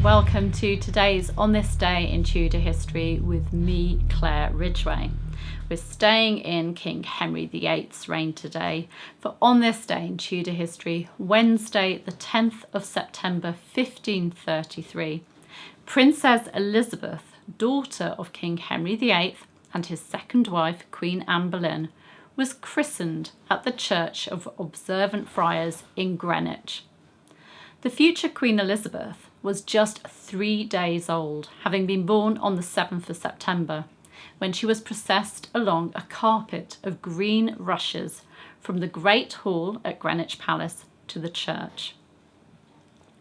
Welcome to today's On This Day in Tudor History with me, Claire Ridgway. We're staying in King Henry VIII's reign today for On This Day in Tudor History, Wednesday the 10th of September 1533. Princess Elizabeth, daughter of King Henry VIII and his second wife, Queen Anne Boleyn, was christened at the Church of Observant Friars in Greenwich. The future Queen Elizabeth was just 3 days old, having been born on the 7th of September, when she was processed along a carpet of green rushes from the Great Hall at Greenwich Palace to the church.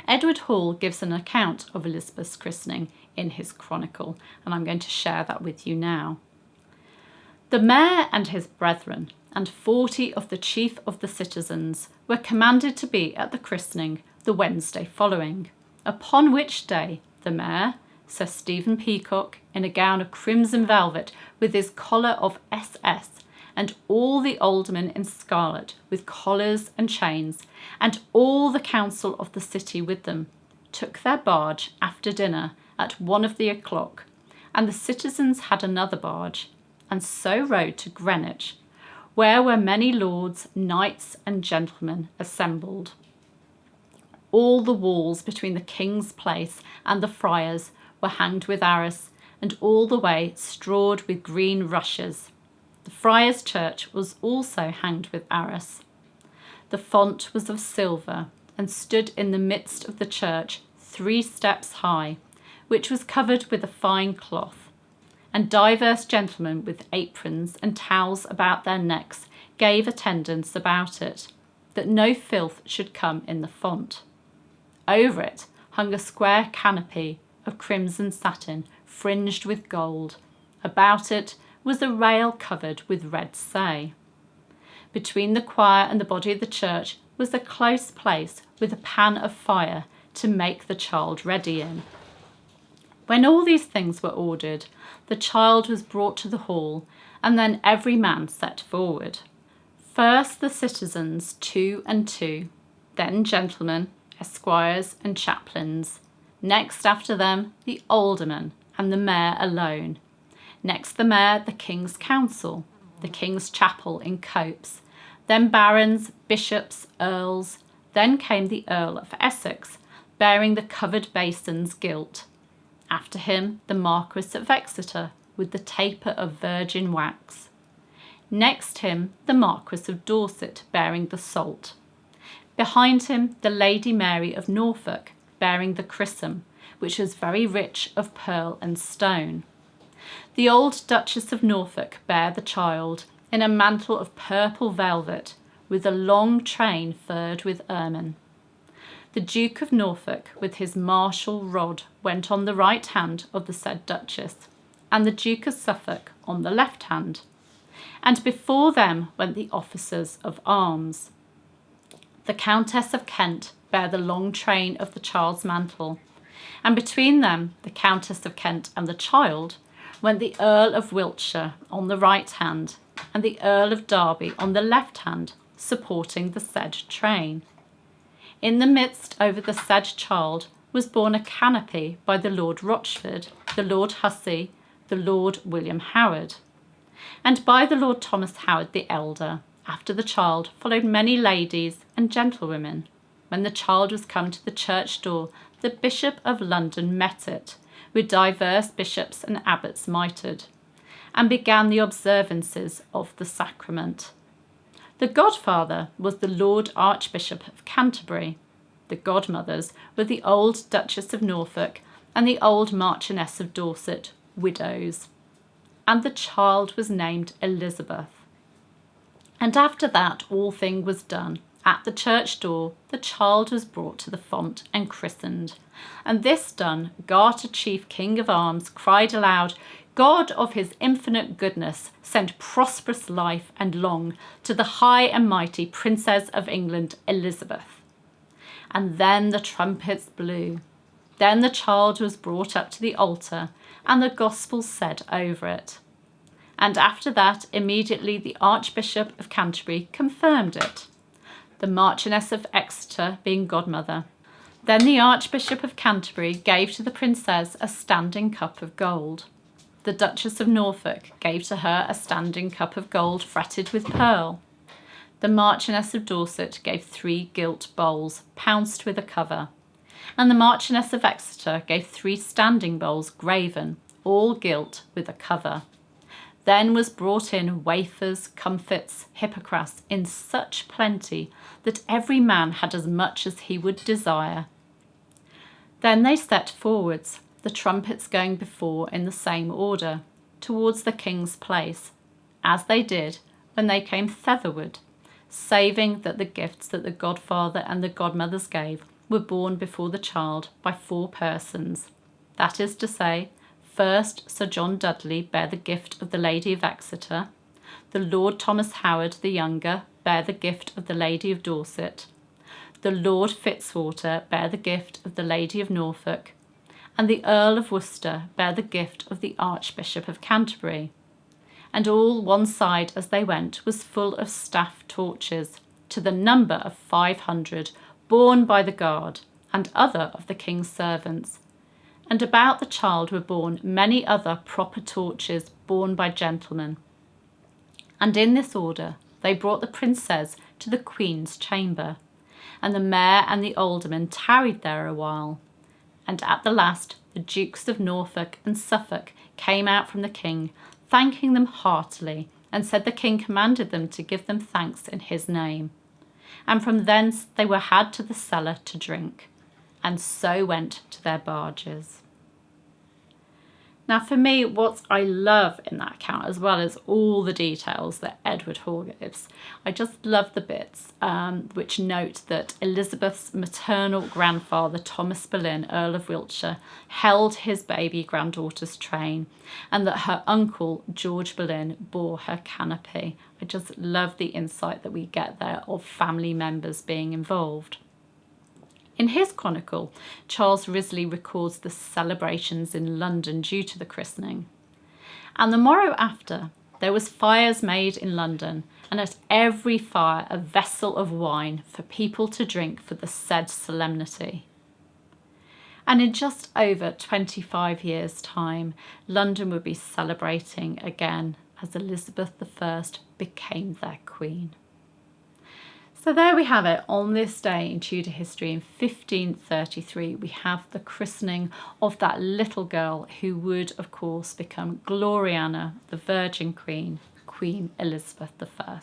Edward Hall gives an account of Elizabeth's christening in his chronicle, and I'm going to share that with you now. The mayor and his brethren and 40 of the chief of the citizens were commanded to be at the christening the Wednesday following, upon which day the mayor, Sir Stephen Peacock, in a gown of crimson velvet with his collar of SS, and all the aldermen in scarlet with collars and chains, and all the council of the city with them, took their barge after dinner at 1 o'clock, and the citizens had another barge, and so rode to Greenwich, where were many lords, knights, and gentlemen assembled. All the walls between the King's Place and the Friars were hanged with arras, and all the way strawed with green rushes. The Friars' Church was also hanged with arras. The font was of silver, and stood in the midst of the church 3 steps high, which was covered with a fine cloth. And divers gentlemen with aprons and towels about their necks gave attendance about it, that no filth should come in the font. Over it hung a square canopy of crimson satin fringed with gold. About it was a rail covered with red say. Between the choir and the body of the church was a close place with a pan of fire to make the child ready in. When all these things were ordered, the child was brought to the hall, and then every man set forward. First the citizens 2 and 2, then gentlemen, esquires and chaplains. Next after them the aldermen and the mayor alone. Next the mayor, the King's Council, the King's Chapel in copes, then barons, bishops, earls. Then came the Earl of Essex, bearing the covered basins gilt. After him the Marquis of Exeter, with the taper of virgin wax. Next him the Marquis of Dorset, bearing the salt. Behind him the Lady Mary of Norfolk, bearing the chrism, which was very rich of pearl and stone. The old Duchess of Norfolk bare the child in a mantle of purple velvet, with a long train furred with ermine. The Duke of Norfolk with his martial rod went on the right hand of the said Duchess, and the Duke of Suffolk on the left hand. And before them went the officers of arms. The Countess of Kent bare the long train of the child's mantle, and between them, the Countess of Kent and the child, went the Earl of Wiltshire on the right hand, and the Earl of Derby on the left hand, supporting the said train. In the midst over the said child was borne a canopy by the Lord Rochford, the Lord Hussey, the Lord William Howard, and by the Lord Thomas Howard the elder. After the child followed many ladies and gentlewomen. When the child was come to the church door, the Bishop of London met it, with divers bishops and abbots mitred, and began the observances of the sacrament. The godfather was the Lord Archbishop of Canterbury. The godmothers were the old Duchess of Norfolk and the old Marchioness of Dorset, widows. And the child was named Elizabeth. And after that all thing was done. At the church door the child was brought to the font and christened. And this done, Garter, chief King of Arms, cried aloud, God of his infinite goodness, send prosperous life and long to the high and mighty Princess of England, Elizabeth. And then the trumpets blew. Then the child was brought up to the altar, and the gospel said over it. And after that, immediately the Archbishop of Canterbury confirmed it, the Marchioness of Exeter being godmother. Then the Archbishop of Canterbury gave to the princess a standing cup of gold. The Duchess of Norfolk gave to her a standing cup of gold fretted with pearl. The Marchioness of Dorset gave 3 gilt bowls, pounced with a cover. And the Marchioness of Exeter gave 3 standing bowls graven, all gilt with a cover. Then was brought in wafers, comfits, hippocras, in such plenty that every man had as much as he would desire. Then they set forwards, the trumpets going before in the same order, towards the king's place, as they did when they came thitherward, saving that the gifts that the godfather and the godmothers gave were borne before the child by 4 persons. That is to say, first Sir John Dudley bare the gift of the Lady of Exeter, the Lord Thomas Howard the younger bare the gift of the Lady of Dorset, the Lord Fitzwater bare the gift of the Lady of Norfolk, and the Earl of Worcester bare the gift of the Archbishop of Canterbury. And all one side as they went was full of staff torches, to the number of 500, borne by the guard, and other of the king's servants. And about the child were borne many other proper torches borne by gentlemen. And in this order they brought the princess to the queen's chamber, and the mayor and the aldermen tarried there a while. And at the last the Dukes of Norfolk and Suffolk came out from the king, thanking them heartily, and said the king commanded them to give them thanks in his name. And from thence they were had to the cellar to drink, and so went to their barges. Now for me, what I love in that account, as well as all the details that Edward Hall gives, I just love the bits which note that Elizabeth's maternal grandfather, Thomas Boleyn, Earl of Wiltshire, held his baby granddaughter's train, and that her uncle, George Boleyn, bore her canopy. I just love the insight that we get there of family members being involved. In his chronicle, Charles Risley records the celebrations in London due to the christening. And the morrow after, there was fires made in London, and at every fire a vessel of wine for people to drink for the said solemnity. And in just over 25 years' time, London would be celebrating again as Elizabeth I became their queen. So there we have it. On this day in Tudor history in 1533, we have the christening of that little girl who would, of course, become Gloriana, the Virgin Queen, Queen Elizabeth I.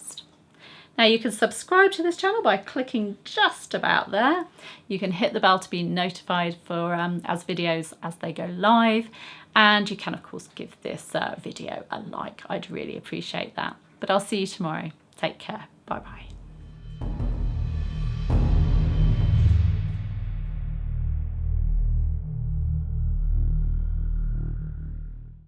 Now you can subscribe to this channel by clicking just about there. You can hit the bell to be notified for as videos as they go live. And you can, of course, give this video a like. I'd really appreciate that. But I'll see you tomorrow. Take care. Bye-bye.